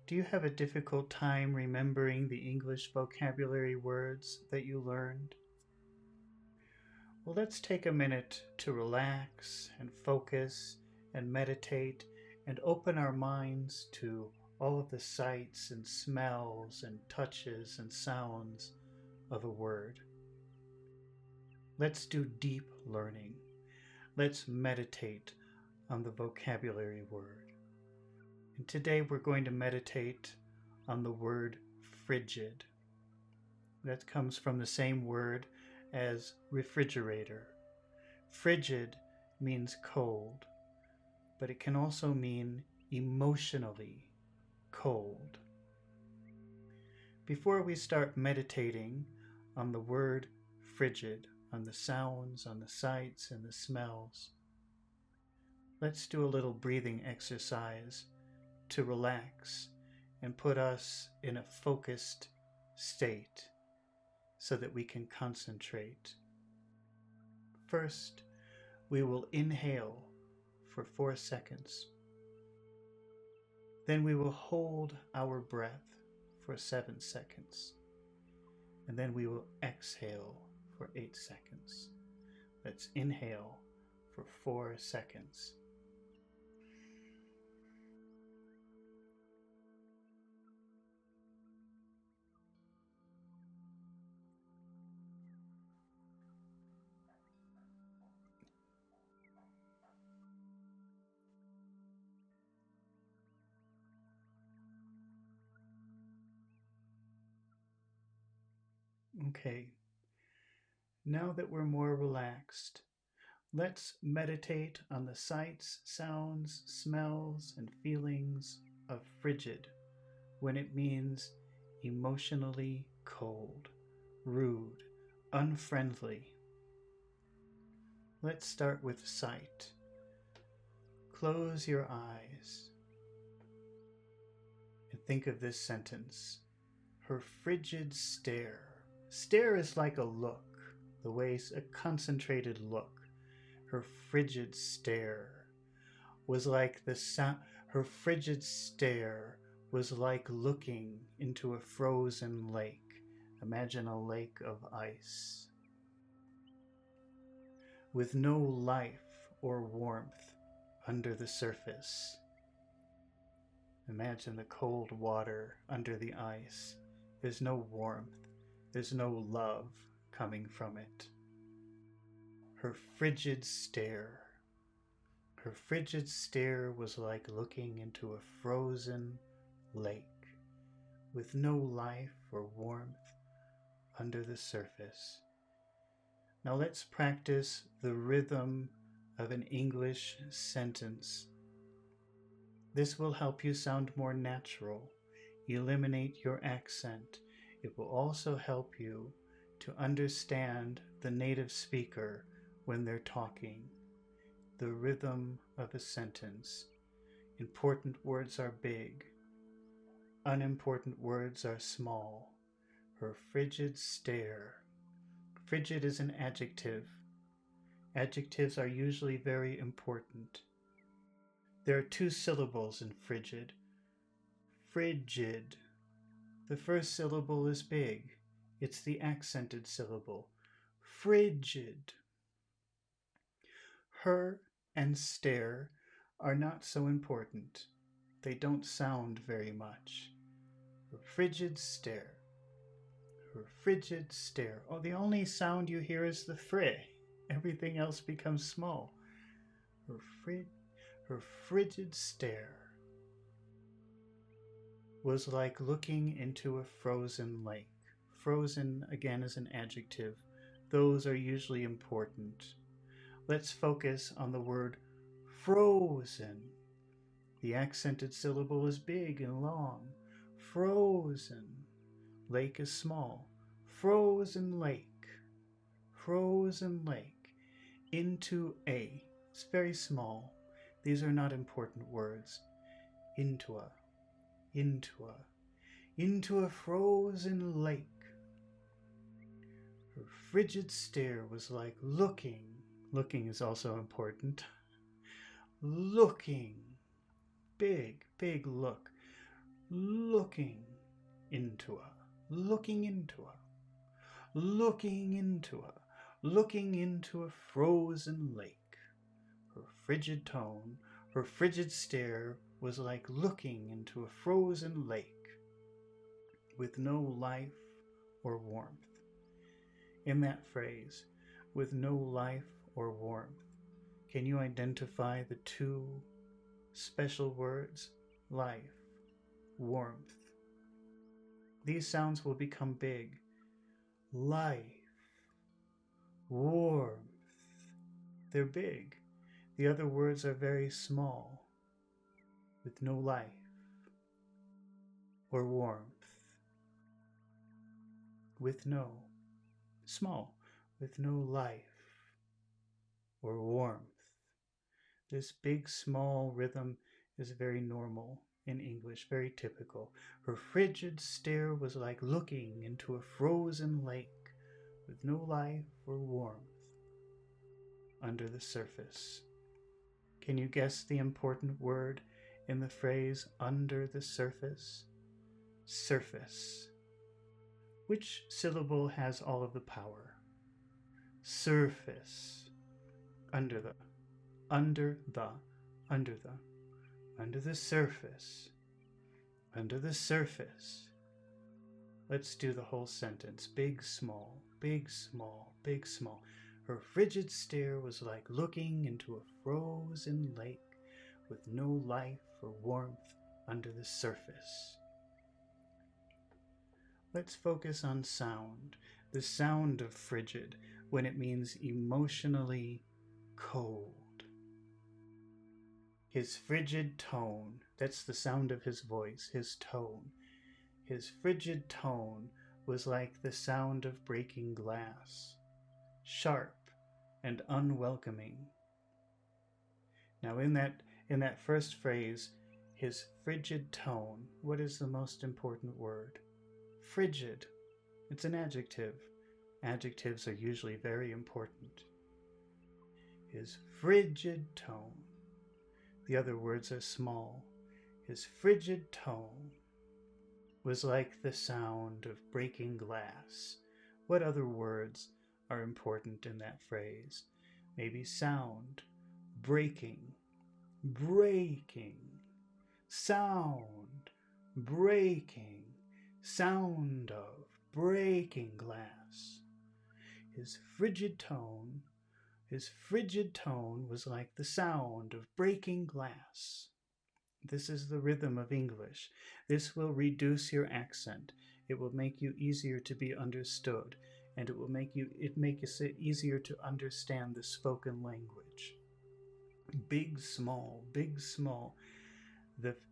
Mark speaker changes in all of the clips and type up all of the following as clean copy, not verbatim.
Speaker 1: Do you have a difficult time remembering the English vocabulary words that you learned? Well, let's take a minute to relax and focus and meditate and open our minds to all of the sights and smells and touches and sounds of a word. Let's do deep learning. Let's meditate on the vocabulary word. And today we're going to meditate on the word frigid. That comes from the same word as refrigerator. Frigid means cold, but it can also mean emotionally cold. Before we start meditating on the word frigid, on the sounds, on the sights, and the smells, let's do a little breathing exercise to relax and put us in a focused state so that we can concentrate. First, we will inhale for 4 seconds. Then we will hold our breath for 7 seconds. And then we will exhale for 8 seconds. Let's inhale for 4 seconds. Okay, now that we're more relaxed, let's meditate on the sights, sounds, smells, and feelings of frigid when it means emotionally cold, rude, unfriendly. Let's start with sight. Close your eyes and think of this sentence. Her frigid stare. Stare is like a look, the way a concentrated look. Her frigid stare was like the sound. Her frigid stare was like looking into a frozen lake. Imagine a lake of ice with no life or warmth under the surface. Imagine the cold water under the ice. There's no warmth. There's no love coming from it. Her frigid stare. Her frigid stare was like looking into a frozen lake with no life or warmth under the surface. Now let's practice the rhythm of an English sentence. This will help you sound more natural, eliminate your accent. It will also help you to understand the native speaker when they're talking. The rhythm of a sentence. Important words are big. Unimportant words are small. Her frigid stare. Frigid is an adjective. Adjectives are usually very important. There are 2 syllables in frigid. Frigid. The first syllable is big. It's the accented syllable. Frigid. Her and stare are not so important. They don't sound very much. Her frigid stare. Her frigid stare. Oh, the only sound you hear is the fri. Everything else becomes small. Her frigid stare was like looking into a frozen lake. Frozen, again, is an adjective. Those are usually important. Let's focus on the word frozen. The accented syllable is big and long. Frozen. Lake is small. Frozen lake. Frozen lake. Into a. It's very small. These are not important words. Into a. Into a frozen lake. Her frigid stare was like looking. Looking is also important. Looking. Big look. looking into a, looking into a, looking into a, looking into a frozen lake. Her frigid tone, her frigid stare was like looking into a frozen lake with no life or warmth. In that phrase, with no life or warmth, can you identify the two special words, life, warmth? These sounds will become big. Life, warmth. They're big. The other words are very small, with no life or warmth. With no, small, with no life or warmth. This big, small rhythm is very normal in English, very typical. Her frigid stare was like looking into a frozen lake with no life or warmth under the surface. Can you guess the important word in the phrase under the surface? Surface. Which syllable has all of the power? Surface. Under the, under the, under the, under the surface. Under the surface. Let's do the whole sentence. Big, small, big, small, big, small. Her frigid stare was like looking into a frozen lake with no life or warmth under the surface. Let's focus on sound. The sound of frigid when it means emotionally cold. His frigid tone, that's the sound of his voice, his tone. His frigid tone was like the sound of breaking glass, sharp and unwelcoming. Now in that first phrase, his frigid tone, what is the most important word? Frigid. It's an adjective. Adjectives are usually very important. His frigid tone. The other words are small. His frigid tone was like the sound of breaking glass. What other words are important in that phrase? Maybe sound, breaking, breaking, sound, breaking, sound of breaking glass. His frigid tone was like the sound of breaking glass. This is the rhythm of English. This will reduce your accent. It will make you easier to be understood, and it will make it easier to understand the spoken language. Big, small, big, small.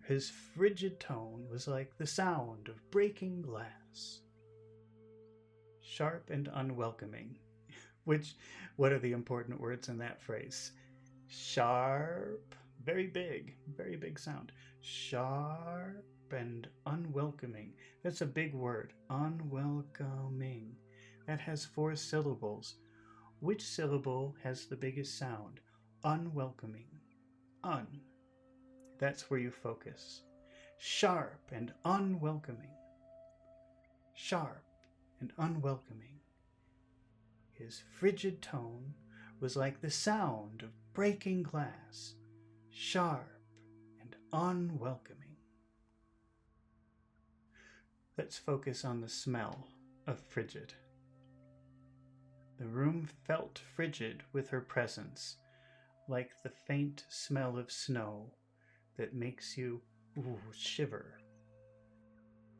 Speaker 1: His frigid tone was like the sound of breaking glass. Sharp and unwelcoming. What are the important words in that phrase? Sharp, very big sound. Sharp and unwelcoming. That's a big word. Unwelcoming. That has 4 syllables. Which syllable has the biggest sound? Unwelcoming. Un. That's where you focus. Sharp and unwelcoming. Sharp and unwelcoming. His frigid tone was like the sound of breaking glass, sharp and unwelcoming. Let's focus on the smell of frigid. The room felt frigid with her presence, like the faint smell of snow that makes you shiver.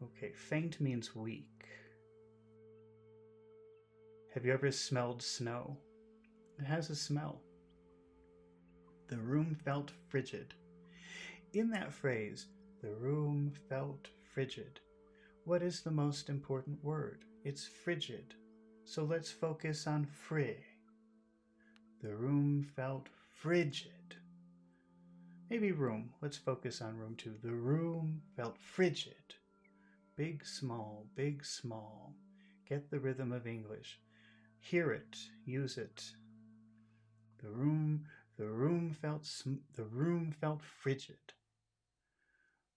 Speaker 1: Okay, faint means weak. Have you ever smelled snow? It has a smell. The room felt frigid. In that phrase, the room felt frigid. What is the most important word? It's frigid. So let's focus on fri. The room felt frigid. Maybe room. Let's focus on room too. The room felt frigid. Big, small, big, small. Get the rhythm of English. Hear it, use it. The room felt frigid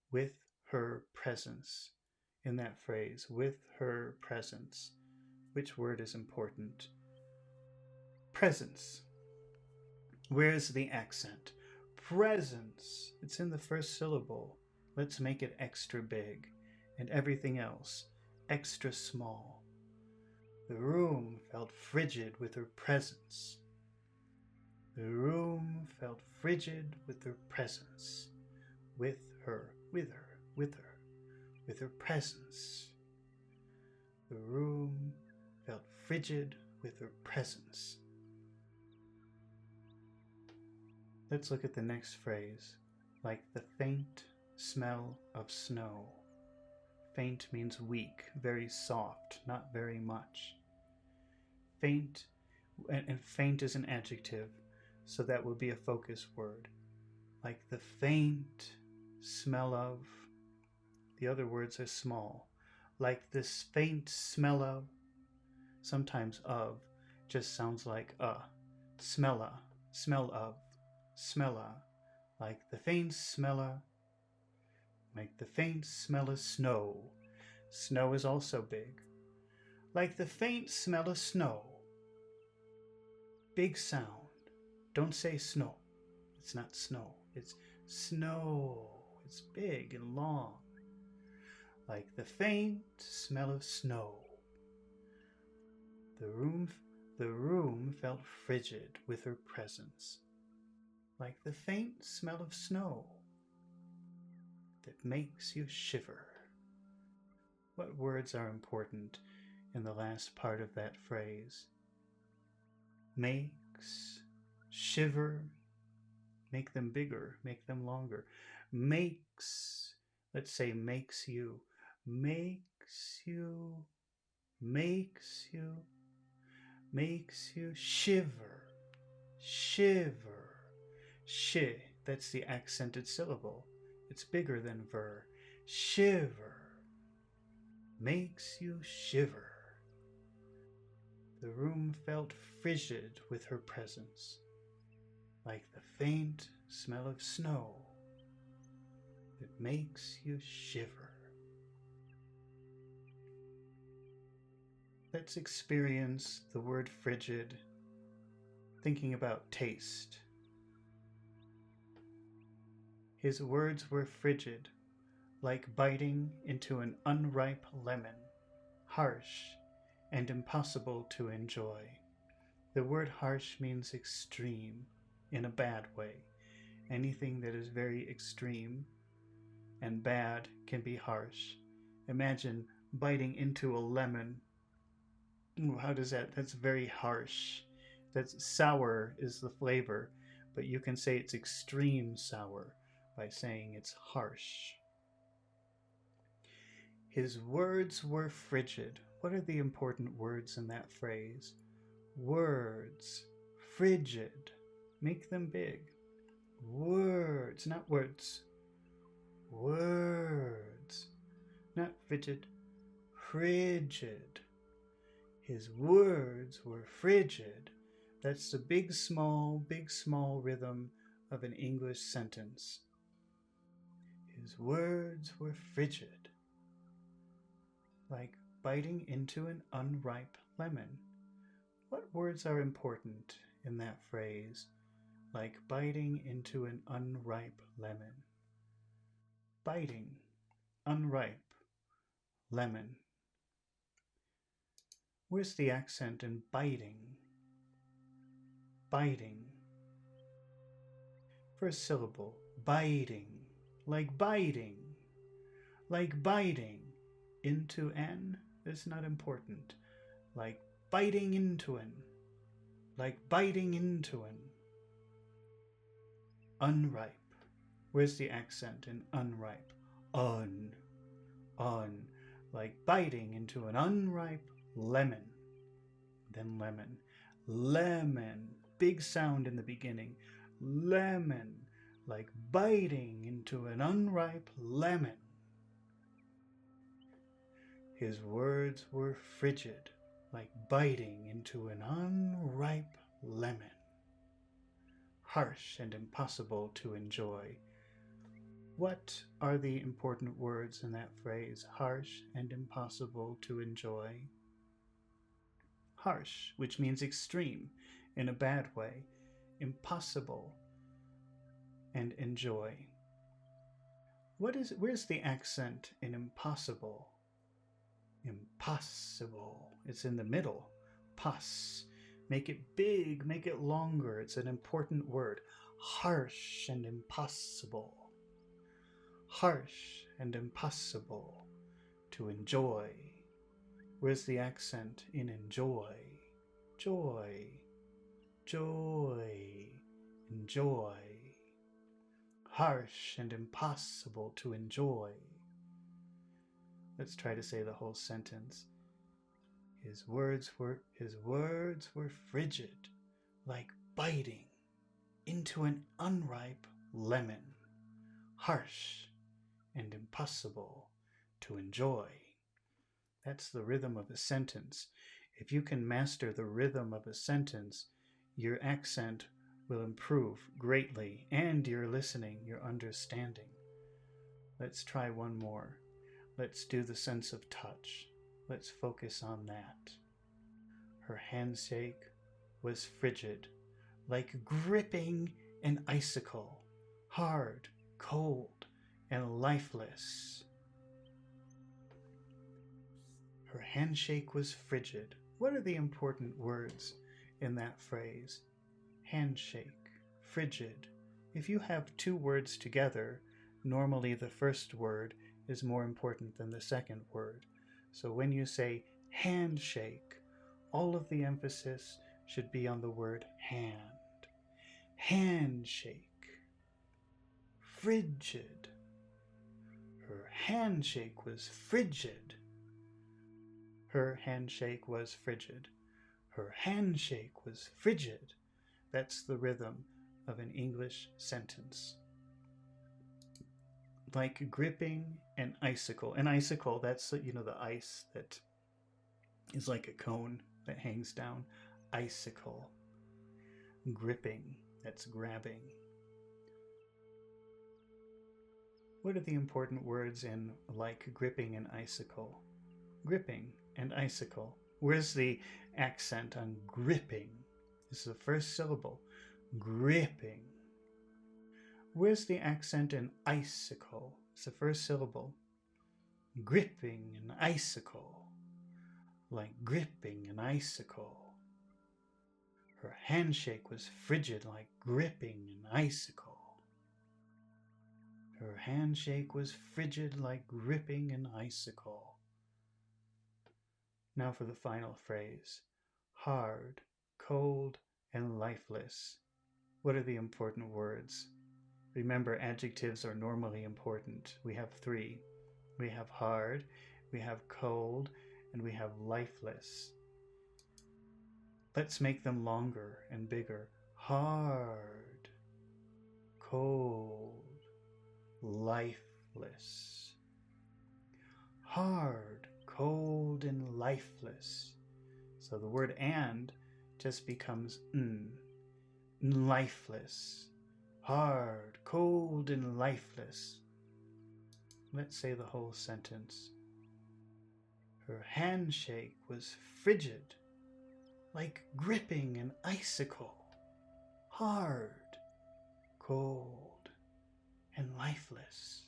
Speaker 1: with her presence in that phrase. With her presence. Which word is important? Presence. Where's the accent? Presence. It's in the first syllable. Let's make it extra big. And everything else extra small. The room felt frigid with her presence. The room felt frigid with her presence. With her, with her, with her, with her presence. The room felt frigid with her presence. Let's look at the next phrase. Like the faint smell of snow. Faint means weak, very soft, not very much. Faint, and faint is an adjective, so that will be a focus word. Like the faint smell of, the other words are small. Like this faint smell of, sometimes of just sounds like smell of, smell of. Like the faint smell of, like the faint smell of snow. Snow is also big. Like the faint smell of snow. Big sound. Don't say snow. It's not snow. It's snow. It's big and long. Like the faint smell of snow. The room felt frigid with her presence. Like the faint smell of snow that makes you shiver. What words are important in the last part of that phrase? Makes, shiver, make them bigger, make them longer. Makes, let's say makes you, makes you, makes you, makes you shiver, shiver. Shi, that's the accented syllable. It's bigger than ver. Shiver, makes you shiver. The room felt frigid with her presence, like the faint smell of snow that makes you shiver. Let's experience the word frigid, thinking about taste. His words were frigid, like biting into an unripe lemon, harsh and impossible to enjoy. The word harsh means extreme, in a bad way. Anything that is very extreme and bad can be harsh. Imagine biting into a lemon. Ooh, how does that? That's very harsh. That's sour is the flavor, but you can say it's extreme sour by saying it's harsh. His words were frigid. What are the important words in that phrase? Words. Frigid. Make them big. Words, not words. Words. Not frigid. Frigid. His words were frigid. That's the big, small rhythm of an English sentence. His words were frigid. Like biting into an unripe lemon. What words are important in that phrase? Like biting into an unripe lemon. Biting, unripe, lemon. Where's the accent in biting? Biting. First syllable, biting. Like biting. Like biting. Into an is not important. Like biting into an. Like biting into an. Unripe. Where's the accent in unripe? Un. Like biting into an unripe lemon. Then lemon. Lemon. Big sound in the beginning. Lemon. Like biting into an unripe lemon. His words were frigid, like biting into an unripe lemon. Harsh and impossible to enjoy. What are the important words in that phrase? Harsh and impossible to enjoy. Harsh, which means extreme in a bad way. Impossible and enjoy. Where's the accent in impossible? Impossible. It's in the middle. Pos. Make it big, make it longer. It's an important word. Harsh and impossible. Harsh and impossible to enjoy. Where's the accent in enjoy? Joy. Joy. Enjoy. Harsh and impossible to enjoy. Let's try to say the whole sentence. His words were frigid, like biting into an unripe lemon, harsh and impossible to enjoy. That's the rhythm of a sentence. If you can master the rhythm of a sentence, your accent will improve greatly, and your listening, your understanding. Let's try one more. Let's do the sense of touch. Let's focus on that. Her handshake was frigid, like gripping an icicle, hard, cold, and lifeless. Her handshake was frigid. What are the important words in that phrase? Handshake, frigid. If you have two words together, normally the first word is more important than the second word. So when you say handshake, all of the emphasis should be on the word hand. Handshake. Frigid. Her handshake was frigid. Her handshake was frigid. Her handshake was frigid. That's the rhythm of an English sentence. Like gripping an icicle. An icicle, that's, the ice that is like a cone that hangs down. Icicle. Gripping, that's grabbing. What are the important words in like gripping an icicle? Gripping and icicle. Where's the accent on gripping? This is the first syllable. Gripping. Where's the accent in icicle? It's the first syllable. Gripping an icicle. Like gripping an icicle. Her handshake was frigid like gripping an icicle. Her handshake was frigid like gripping an icicle. Now for the final phrase. Hard, cold, and lifeless. What are the important words? Remember, adjectives are normally important. We have three. We have hard, we have cold, and we have lifeless. Let's make them longer and bigger. Hard, cold, lifeless. Hard, cold, and lifeless. So the word and just becomes lifeless. Hard, cold, and lifeless. Let's say the whole sentence. Her handshake was frigid, like gripping an icicle. Hard, cold, and lifeless.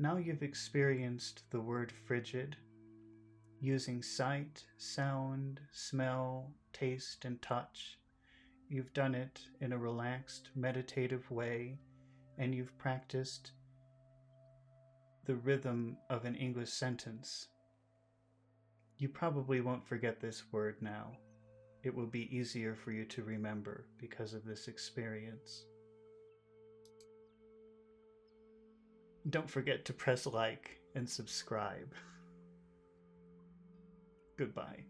Speaker 1: Now you've experienced the word frigid using sight, sound, smell, taste, and touch. You've done it in a relaxed, meditative way, and you've practiced the rhythm of an English sentence. You probably won't forget this word now. It will be easier for you to remember because of this experience. Don't forget to press like and subscribe. Goodbye.